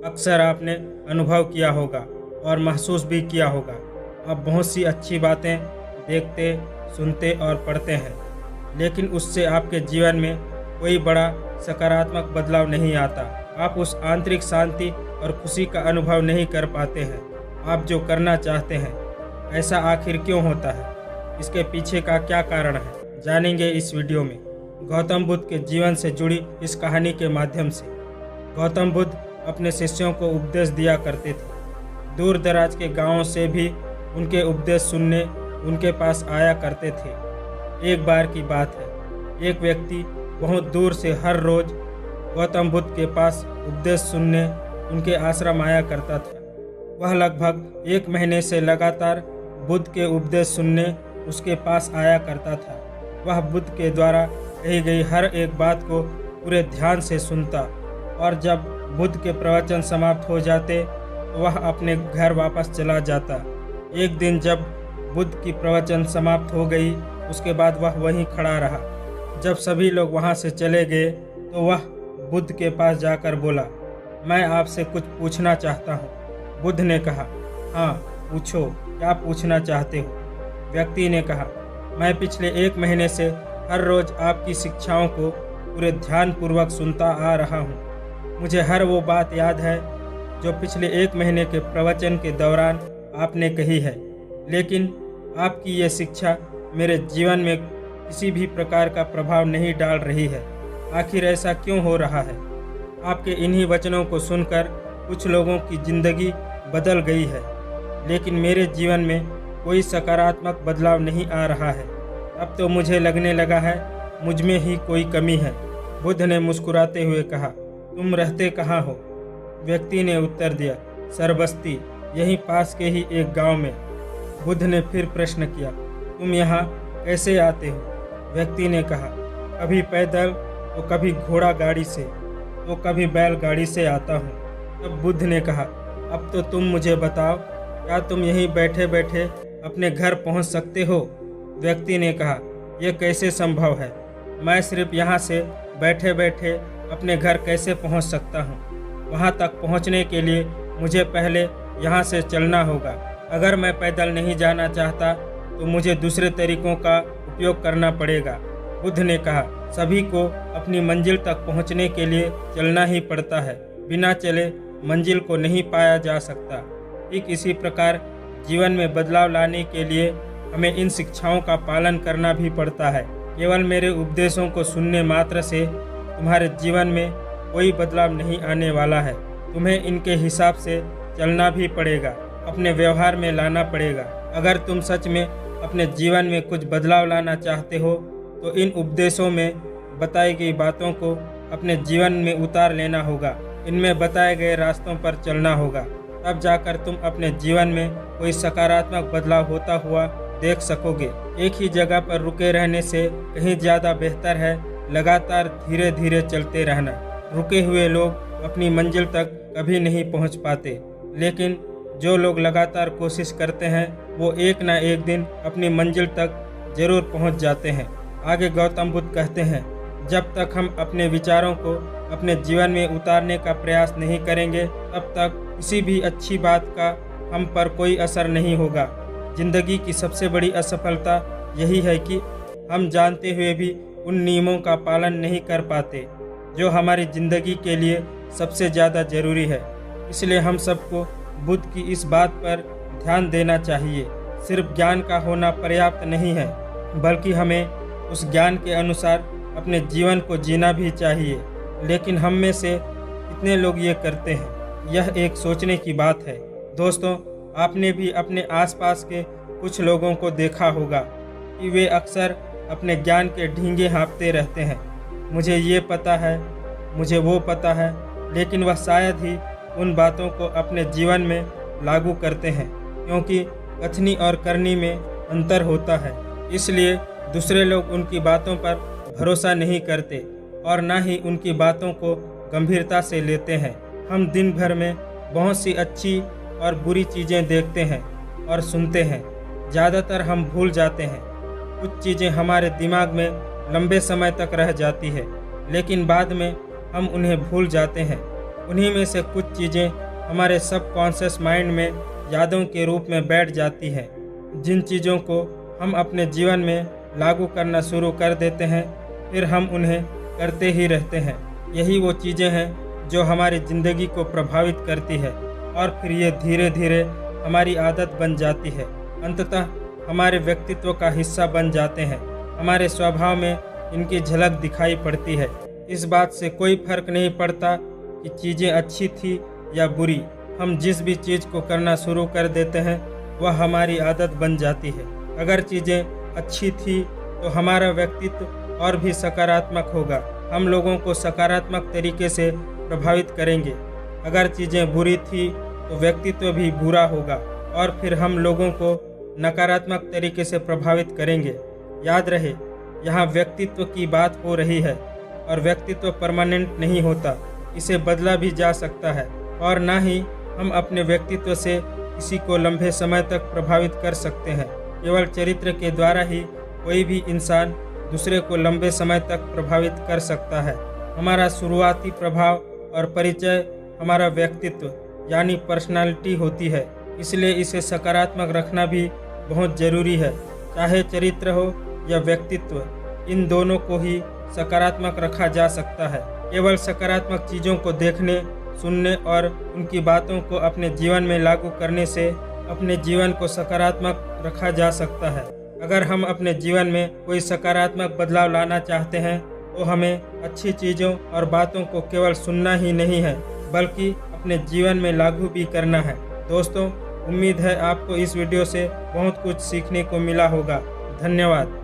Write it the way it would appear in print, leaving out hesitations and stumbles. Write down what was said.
अक्सर आपने अनुभव किया होगा और महसूस भी किया होगा। आप बहुत सी अच्छी बातें देखते, सुनते और पढ़ते हैं, लेकिन उससे आपके जीवन में कोई बड़ा सकारात्मक बदलाव नहीं आता। आप उस आंतरिक शांति और खुशी का अनुभव नहीं कर पाते हैं, आप जो करना चाहते हैं। ऐसा आखिर क्यों होता है? इसके पीछे का क्या कारण है, जानेंगे इस वीडियो में। गौतम बुद्ध के जीवन से जुड़ी इस कहानी के माध्यम से। गौतम बुद्ध अपने शिष्यों को उपदेश दिया करते थे। दूर दराज के गांवों से भी उनके उपदेश सुनने उनके पास आया करते थे। एक बार की बात है, एक व्यक्ति बहुत दूर से हर रोज गौतम बुद्ध के पास उपदेश सुनने उनके आश्रम आया करता था। वह लगभग 1 महीने से लगातार बुद्ध के उपदेश सुनने उसके पास आया करता था। वह बुद्ध के द्वारा कही गई हर एक बात को पूरे ध्यान से सुनता और जब बुद्ध के प्रवचन समाप्त हो जाते तो वह अपने घर वापस चला जाता। एक दिन जब बुद्ध की प्रवचन समाप्त हो गई, उसके बाद वह वहीं खड़ा रहा। जब सभी लोग वहां से चले गए तो वह बुद्ध के पास जाकर बोला, मैं आपसे कुछ पूछना चाहता हूँ। बुद्ध ने कहा, हाँ पूछो, क्या पूछना चाहते हो? व्यक्ति ने कहा, मैं पिछले 1 महीने से हर रोज आपकी शिक्षाओं को पूरे ध्यानपूर्वक सुनता आ रहा हूँ। मुझे हर वो बात याद है जो पिछले 1 महीने के प्रवचन के दौरान आपने कही है, लेकिन आपकी ये शिक्षा मेरे जीवन में किसी भी प्रकार का प्रभाव नहीं डाल रही है। आखिर ऐसा क्यों हो रहा है? आपके इन्हीं वचनों को सुनकर कुछ लोगों की जिंदगी बदल गई है, लेकिन मेरे जीवन में कोई सकारात्मक बदलाव नहीं आ रहा है। अब तो मुझे लगने लगा है मुझ में ही कोई कमी है। बुद्ध ने मुस्कुराते हुए कहा, तुम रहते कहाँ हो? व्यक्ति ने उत्तर दिया, सरबस्ती, यहीं पास के ही एक गांव में। बुद्ध ने फिर प्रश्न किया, तुम यहाँ कैसे आते हो? व्यक्ति ने कहा, कभी पैदल तो कभी घोड़ा गाड़ी से तो कभी बैलगाड़ी से आता हूँ। तब बुद्ध ने कहा, अब तो तुम मुझे बताओ, क्या तुम यहीं बैठे बैठे अपने घर पहुँच सकते हो? व्यक्ति ने कहा, यह कैसे संभव है? मैं सिर्फ यहाँ से बैठे बैठे अपने घर कैसे पहुँच सकता हूँ? वहाँ तक पहुँचने के लिए मुझे पहले यहाँ से चलना होगा। अगर मैं पैदल नहीं जाना चाहता तो मुझे दूसरे तरीकों का उपयोग करना पड़ेगा। बुद्ध ने कहा, सभी को अपनी मंजिल तक पहुँचने के लिए चलना ही पड़ता है। बिना चले मंजिल को नहीं पाया जा सकता। ठीक इसी प्रकार जीवन में बदलाव लाने के लिए हमें इन शिक्षाओं का पालन करना भी पड़ता है। केवल मेरे उपदेशों को सुनने मात्र से तुम्हारे जीवन में कोई बदलाव नहीं आने वाला है। तुम्हें इनके हिसाब से चलना भी पड़ेगा, अपने व्यवहार में लाना पड़ेगा। अगर तुम सच में अपने जीवन में कुछ बदलाव लाना चाहते हो तो इन उपदेशों में बताई गई बातों को अपने जीवन में उतार लेना होगा। इनमें बताए गए रास्तों पर चलना होगा, तब जाकर तुम अपने जीवन में कोई सकारात्मक बदलाव होता हुआ देख सकोगे। एक ही जगह पर रुके रहने से कहीं ज़्यादा बेहतर है लगातार धीरे धीरे चलते रहना। रुके हुए लोग अपनी मंजिल तक कभी नहीं पहुंच पाते, लेकिन जो लोग लगातार कोशिश करते हैं वो एक ना एक दिन अपनी मंजिल तक जरूर पहुंच जाते हैं। आगे गौतम बुद्ध कहते हैं, जब तक हम अपने विचारों को अपने जीवन में उतारने का प्रयास नहीं करेंगे, तब तक किसी भी अच्छी बात का हम पर कोई असर नहीं होगा। जिंदगी की सबसे बड़ी असफलता यही है कि हम जानते हुए भी उन नियमों का पालन नहीं कर पाते जो हमारी ज़िंदगी के लिए सबसे ज़्यादा ज़रूरी है। इसलिए हम सबको बुद्ध की इस बात पर ध्यान देना चाहिए। सिर्फ ज्ञान का होना पर्याप्त नहीं है, बल्कि हमें उस ज्ञान के अनुसार अपने जीवन को जीना भी चाहिए। लेकिन हम में से कितने लोग ये करते हैं, यह एक सोचने की बात है। दोस्तों, आपने भी अपने आसपास के कुछ लोगों को देखा होगा कि वे अक्सर अपने ज्ञान के ढींगे हाँकते रहते हैं। मुझे ये पता है, मुझे वो पता है, लेकिन वह शायद ही उन बातों को अपने जीवन में लागू करते हैं, क्योंकि कथनी और करनी में अंतर होता है। इसलिए दूसरे लोग उनकी बातों पर भरोसा नहीं करते और ना ही उनकी बातों को गंभीरता से लेते हैं। हम दिन भर में बहुत सी अच्छी और बुरी चीज़ें देखते हैं और सुनते हैं। ज़्यादातर हम भूल जाते हैं। कुछ चीज़ें हमारे दिमाग में लंबे समय तक रह जाती है, लेकिन बाद में हम उन्हें भूल जाते हैं। उन्हीं में से कुछ चीज़ें हमारे सबकॉन्शियस माइंड में यादों के रूप में बैठ जाती हैं। जिन चीज़ों को हम अपने जीवन में लागू करना शुरू कर देते हैं, फिर हम उन्हें करते ही रहते हैं। यही वो चीज़ें हैं जो हमारी ज़िंदगी को प्रभावित करती है और फिर ये धीरे धीरे हमारी आदत बन जाती है। अंततः हमारे व्यक्तित्व का हिस्सा बन जाते हैं। हमारे स्वभाव में इनकी झलक दिखाई पड़ती है। इस बात से कोई फर्क नहीं पड़ता कि चीज़ें अच्छी थी या बुरी, हम जिस भी चीज़ को करना शुरू कर देते हैं वह हमारी आदत बन जाती है। अगर चीज़ें अच्छी थी तो हमारा व्यक्तित्व और भी सकारात्मक होगा, हम लोगों को सकारात्मक तरीके से प्रभावित करेंगे। अगर चीज़ें बुरी थी तो व्यक्तित्व भी बुरा होगा और फिर हम लोगों को नकारात्मक तरीके से प्रभावित करेंगे। याद रहे, यहाँ व्यक्तित्व की बात हो रही है और व्यक्तित्व परमानेंट नहीं होता, इसे बदला भी जा सकता है और ना ही हम अपने व्यक्तित्व से किसी को लंबे समय तक प्रभावित कर सकते हैं। केवल चरित्र के द्वारा ही कोई भी इंसान दूसरे को लंबे समय तक प्रभावित कर सकता है। हमारा शुरुआती प्रभाव और परिचय हमारा व्यक्तित्व यानी पर्सनालिटी होती है, इसलिए इसे सकारात्मक रखना भी बहुत ज़रूरी है। चाहे चरित्र हो या व्यक्तित्व, इन दोनों को ही सकारात्मक रखा जा सकता है। केवल सकारात्मक चीज़ों को देखने, सुनने और उनकी बातों को अपने जीवन में लागू करने से अपने जीवन को सकारात्मक रखा जा सकता है। अगर हम अपने जीवन में कोई सकारात्मक बदलाव लाना चाहते हैं तो हमें अच्छी चीज़ों और बातों को केवल सुनना ही नहीं है, बल्कि अपने जीवन में लागू भी करना है। दोस्तों, उम्मीद है आपको इस वीडियो से बहुत कुछ सीखने को मिला होगा। धन्यवाद।